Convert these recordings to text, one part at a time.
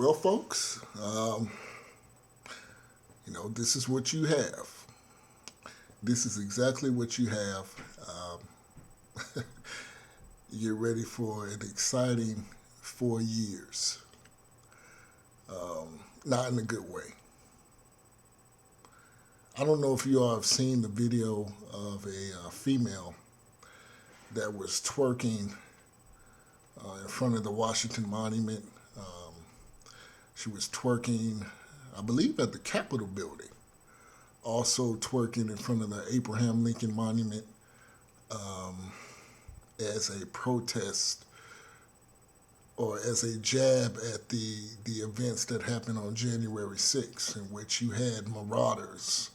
Well, folks, this is what you have. This is exactly what you have. You're ready for an exciting 4 years. Not in a good way. I don't know if you all have seen the video of a female that was twerking in front of the Washington Monument. She was twerking, I believe, at the Capitol building. Also twerking in front of the Abraham Lincoln Monument as a protest or as a jab at the events that happened on January 6th, in which you had marauders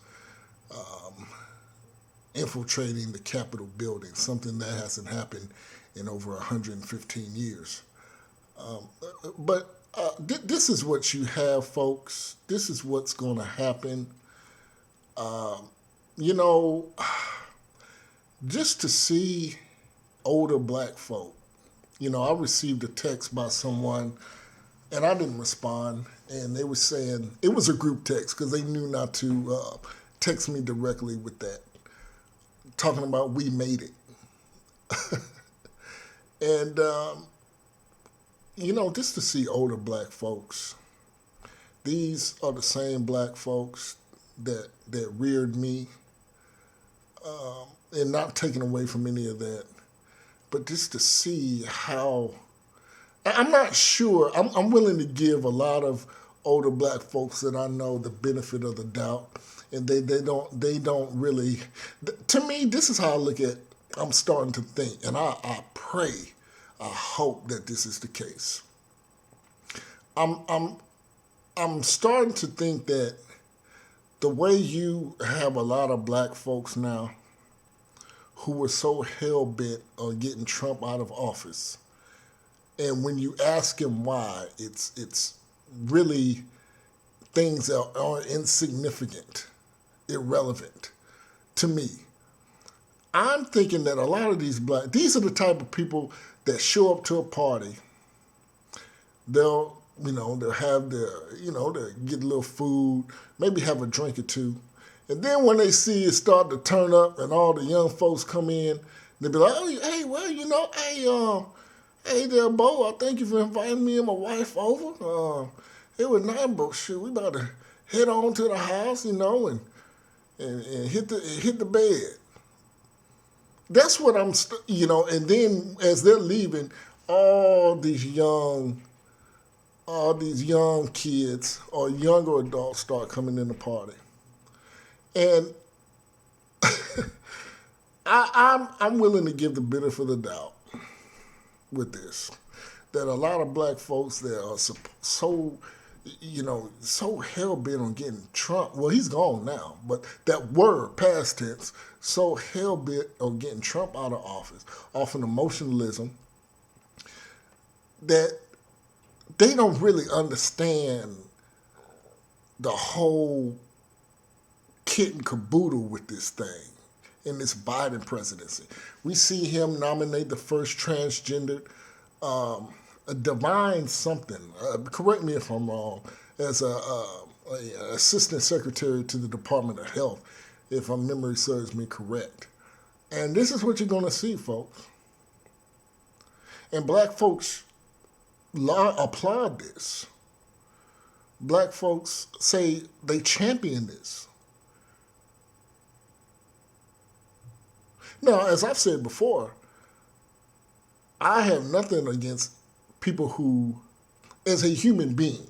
infiltrating the Capitol building, something that hasn't happened in over 115 years. But this is what you have, folks. This is what's going to happen. Just to see older black folk. I received a text by someone, and I didn't respond, and they were saying, it was a group text because they knew not to text me directly with that, talking about we made it. And, just to see older black folks. These are the same black folks that reared me, and not taken away from any of that, but just to see how, I'm not sure, I'm willing to give a lot of older black folks that I know the benefit of the doubt, and they don't really, to me, this is how I look at, I'm starting to think, and I pray, I hope that this is the case. I'm starting to think that the way you have a lot of black folks now who were so hell-bent on getting Trump out of office, and when you ask him why, it's really things that are insignificant, irrelevant to me. I'm thinking that a lot of these are the type of people that show up to a party. They'll have they'll get a little food, maybe have a drink or two. And then when they see it start to turn up and all the young folks come in, they'll be like, hey there, Bo, I thank you for inviting me and my wife over. It was nice, but shoot, we about to head on to the house, and hit the bed. That's what and then as they're leaving, all these young kids or younger adults start coming in the party. And I'm willing to give the benefit of the doubt with this, that a lot of black folks that are so hell-bent on getting Trump, well, he's gone now, but that word, past tense, so hell-bent on getting Trump out of office, off an emotionalism, that they don't really understand the whole kit and caboodle with this thing in this Biden presidency. We see him nominate the first transgendered, a divine something, correct me if I'm wrong, as a assistant secretary to the Department of Health, if my memory serves me correct. And this is what you're going to see, folks. And black folks applaud this. Black folks say they champion this. Now, as I've said before, I have nothing against people who, as a human being,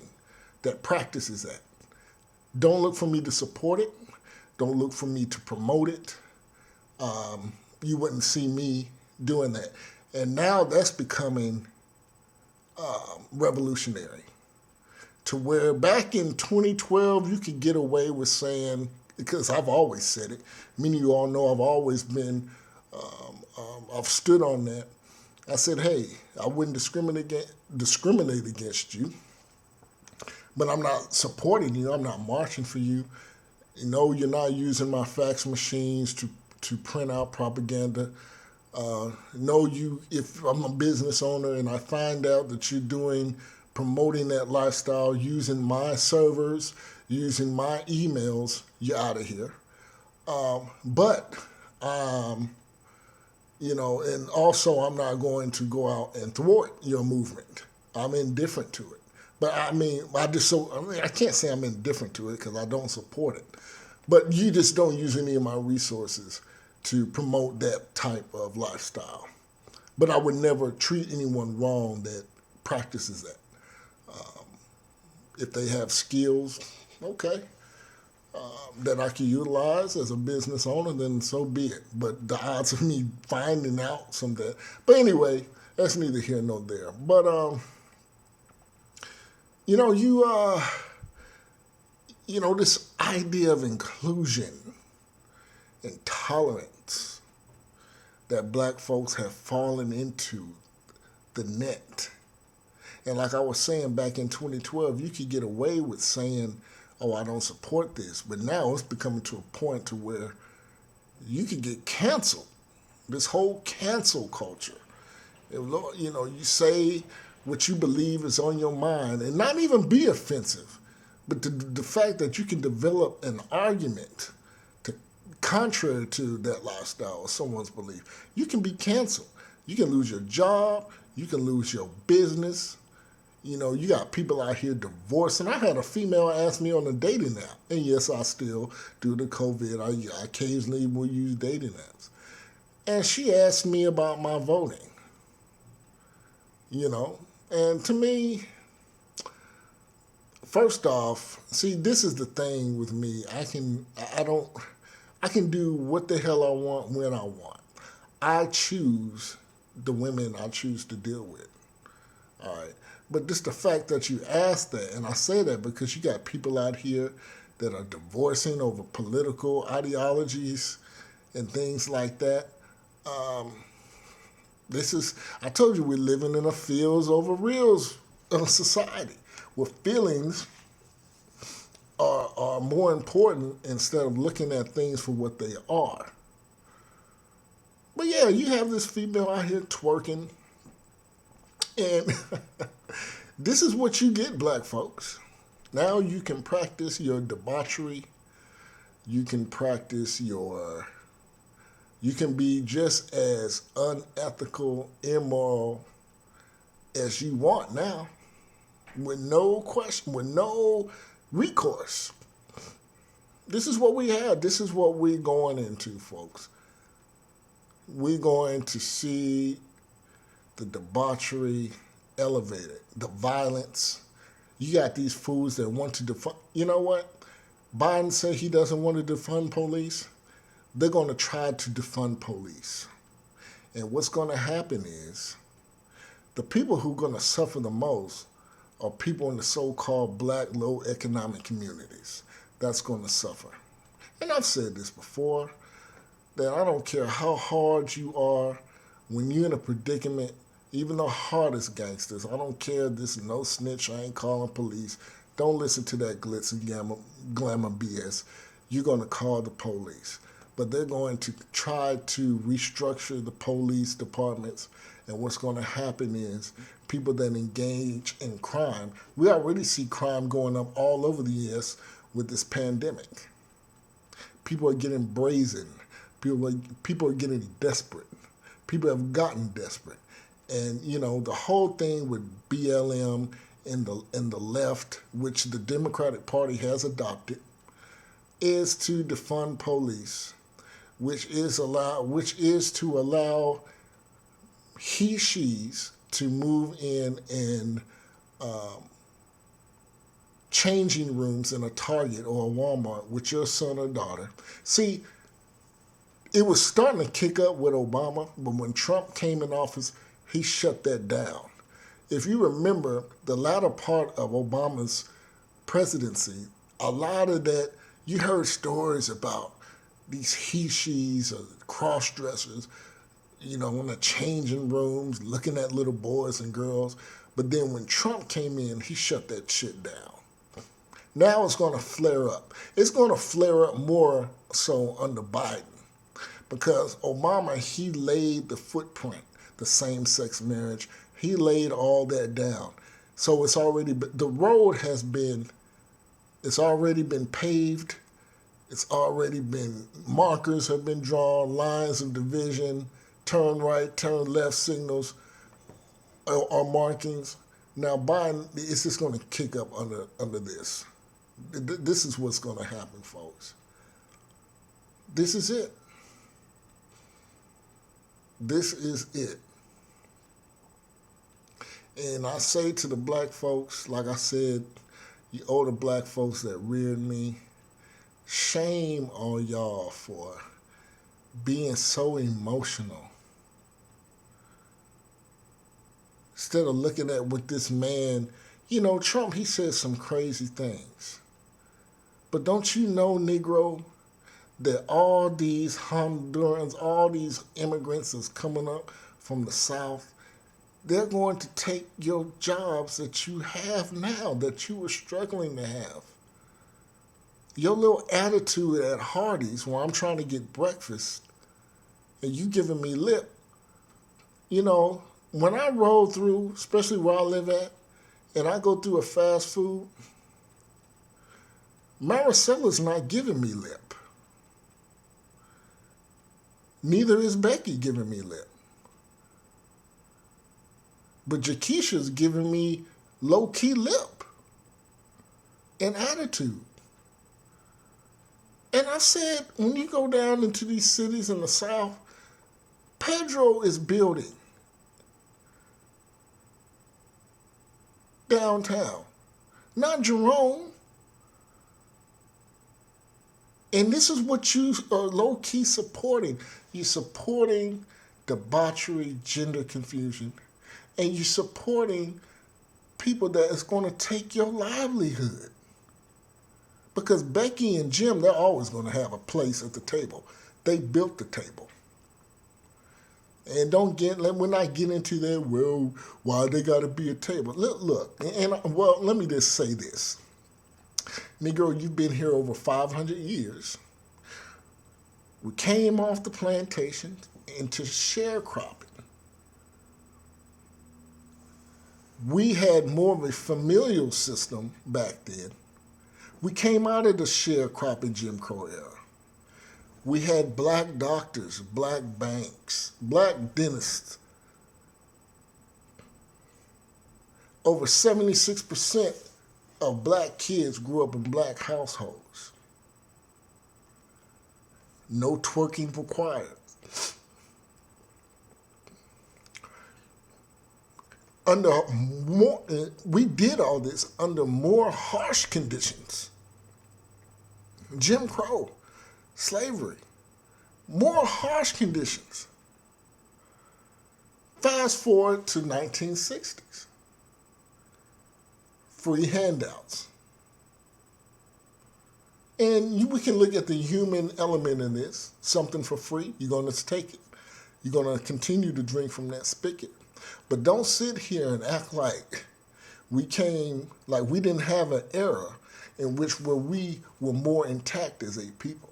that practices that. Don't look for me to support it. Don't look for me to promote it. You wouldn't see me doing that. And now that's becoming revolutionary. To where back in 2012, you could get away with saying, because I've always said it, many of you all know I've always been, I've stood on that. I said, hey, I wouldn't discriminate against you, but I'm not supporting you. I'm not marching for you. You're not using my fax machines to print out propaganda. If I'm a business owner and I find out that you're doing promoting that lifestyle, using my servers, using my emails, you're out of here. But and also I'm not going to go out and thwart your movement. I'm indifferent to it. But I can't say I'm indifferent to it because I don't support it. But you just don't use any of my resources to promote that type of lifestyle. But I would never treat anyone wrong that practices that. If they have skills, okay, that I can utilize as a business owner, then so be it. But the odds of me finding out some of that. But anyway, that's neither here nor there. But this idea of inclusion and tolerance that black folks have fallen into the net. And like I was saying back in 2012, you could get away with saying, oh, I don't support this. But now it's becoming to a point to where you could get canceled. This whole cancel culture. You say what you believe is on your mind and not even be offensive. But the fact that you can develop an argument contrary to that lifestyle or someone's belief, you can be canceled. You can lose your job. You can lose your business. You got people out here divorcing. I had a female ask me on a dating app, and yes, I still, due to COVID, I occasionally will use dating apps. And she asked me about my voting. And to me, first off, see, this is the thing with me. I can do what the hell I want when I want. I choose the women I choose to deal with. All right. But just the fact that you asked that, and I say that because you got people out here that are divorcing over political ideologies and things like that. I told you we're living in a feels over reals society where feelings are more important instead of looking at things for what they are. But yeah, you have this female out here twerking, and this is what you get, black folks. Now you can practice your debauchery. You can you can be just as unethical, immoral as you want now, with no question, with no recourse. This is what we have. This is what we're going into, folks. We're going to see the debauchery elevated, the violence. You got these fools that want to defund. You know what? Biden said he doesn't want to defund police. They're going to try to defund police. And what's going to happen is the people who are going to suffer the most are people in the so-called black low economic communities. That's going to suffer. And I've said this before, that I don't care how hard you are, when you're in a predicament, even the hardest gangsters, I don't care, this no snitch, I ain't calling police, don't listen to that glitz and glamour BS. You're going to call the police. But they're going to try to restructure the police departments, and what's going to happen is people that engage in crime, we already see crime going up all over the U.S. with this pandemic. People are getting brazen. People are getting desperate. People have gotten desperate. And, the whole thing with BLM and the left, which the Democratic Party has adopted, is to defund police, which is to allow he/she's to move in and changing rooms in a Target or a Walmart with your son or daughter. See, it was starting to kick up with Obama, but when Trump came in office, he shut that down. If you remember the latter part of Obama's presidency, a lot of that, you heard stories about these he/she's or cross-dressers, in the changing rooms, looking at little boys and girls. But then when Trump came in, he shut that shit down. Now it's going to flare up. It's going to flare up more so under Biden, because Obama, he laid the footprint, the same-sex marriage. He laid all that down. So it's already the road has been, it's already been paved. It's already been, markers have been drawn, lines of division, turn right, turn left signals are markings. Now Biden, it's just going to kick up under this. This is what's going to happen, folks. This is it. This is it. And I say to the black folks, like I said, you older black folks that reared me, shame on y'all for being so emotional. Instead of looking at what this man, Trump, he says some crazy things. But don't you know, Negro, that all these Hondurans, all these immigrants that's coming up from the South, they're going to take your jobs that you have now, that you were struggling to have. Your little attitude at Hardee's while I'm trying to get breakfast and you giving me lip, when I roll through, especially where I live at, and I go through a fast food, Maricella's not giving me lip. Neither is Becky giving me lip. But Jakisha's giving me low-key lip and attitude. And I said, when you go down into these cities in the South, Pedro is building downtown, not Jerome. And this is what you are low-key supporting. You're supporting debauchery, gender confusion, and you're supporting people that is going to take your livelihood. Because Becky and Jim, they're always going to have a place at the table. They built the table. And we're not getting into that, well, why they got to be a table. Look, let me just say this. Negro, you've been here over 500 years. We came off the plantation into sharecropping. We had more of a familial system back then. We came out of the sharecropping Jim Crow era. We had black doctors, black banks, black dentists. Over 76% of black kids grew up in black households. No twerking required. We did all this under more harsh conditions. Jim Crow, slavery, more harsh conditions. Fast forward to 1960s. Free handouts. And we can look at the human element in this. Something for free, you're going to take it. You're going to continue to drink from that spigot. But don't sit here and act like we didn't have an era in which where we were more intact as a people.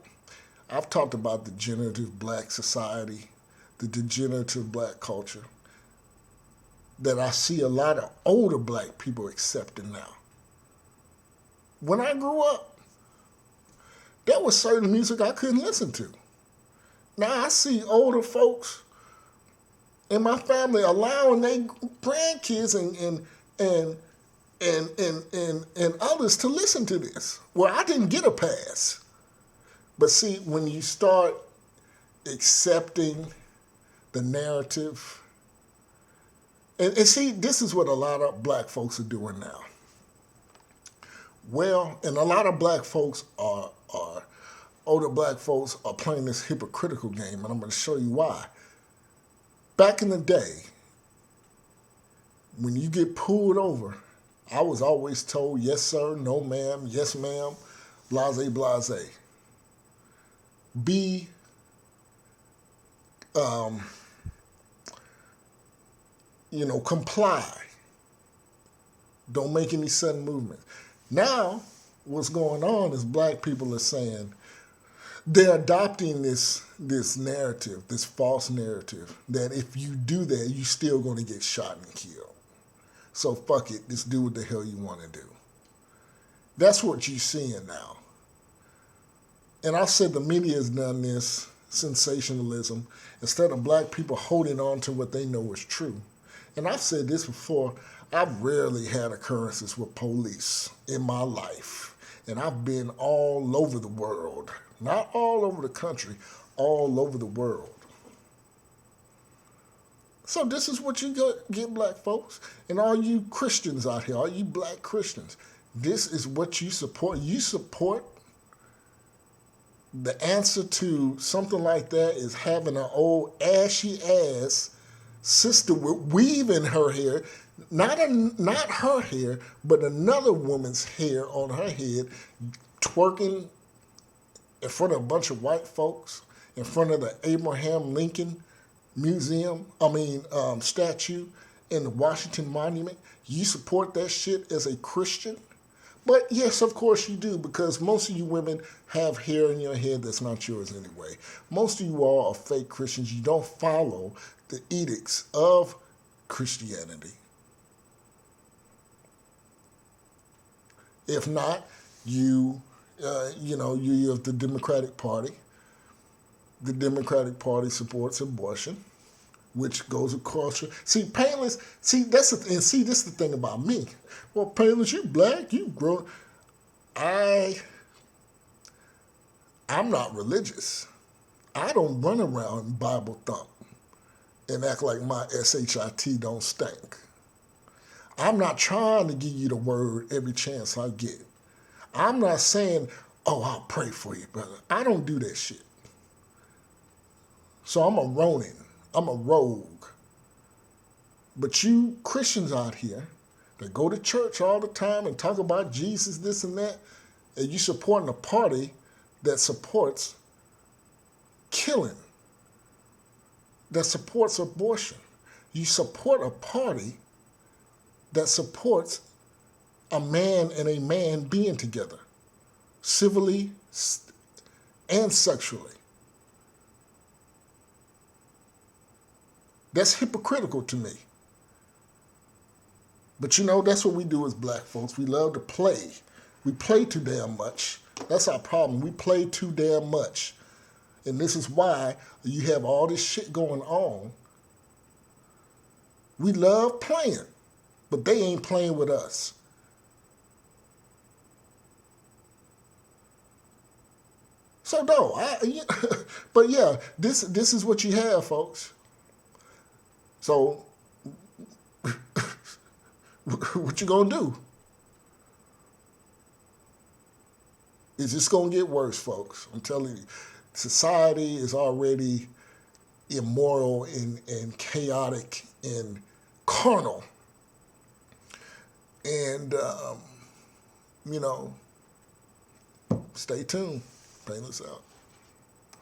I've talked about the degenerative black society, the degenerative black culture, that I see a lot of older black people accepting now. When I grew up, there was certain music I couldn't listen to. Now I see older folks in my family allowing their grandkids and others to listen to this. Well, I didn't get a pass. But see, when you start accepting the narrative, and see, this is what a lot of black folks are doing now. Well, and a lot of black folks older black folks are playing this hypocritical game, and I'm going to show you why. Back in the day, when you get pulled over, I was always told, yes, sir, no, ma'am, yes, ma'am, blase, blase. Be comply. Don't make any sudden movements. Now, what's going on is black people are saying they're adopting this narrative, this false narrative, that if you do that, you're still going to get shot and killed. So fuck it, just do what the hell you want to do. That's what you're seeing now. And I said the media has done this sensationalism instead of black people holding on to what they know is true. And I've said this before, I've rarely had occurrences with police in my life. And I've been all over the world. Not all over the country, all over the world. So this is what you get, black folks. And all you Christians out here, all you black Christians, this is what you support. You support the answer to something like that is having an old ashy ass sister with weave in her hair, not her hair, but another woman's hair on her head, twerking in front of a bunch of white folks, in front of the Abraham Lincoln statue in the Washington Monument. You support that shit as a Christian? But yes, of course you do, because most of you women have hair in your head that's not yours anyway. Most of you all are fake Christians. You don't follow the edicts of Christianity. If not, you have the Democratic Party. The Democratic Party supports abortion, which goes across. See, painless. This is the thing about me. Well, painless, you black, you grown. I'm not religious. I don't run around Bible thump and act like my SHIT don't stink. I'm not trying to give you the word every chance I get. I'm not saying, oh, I'll pray for you, brother. I don't do that shit. So I'm a Ronin. I'm a rogue. But you Christians out here that go to church all the time and talk about Jesus, this and that, and you supporting a party that supports killing, that supports abortion. You support a party that supports a man and a man being together, civilly and sexually. That's hypocritical to me. But that's what we do as black folks. We love to play. We play too damn much. That's our problem. We play too damn much. And this is why you have all this shit going on. We love playing, but they ain't playing with us. So no, but yeah, this is what you have, folks. So what you gonna do? It's just gonna get worse, folks. I'm telling you, society is already immoral and chaotic and carnal. And stay tuned. Painless out.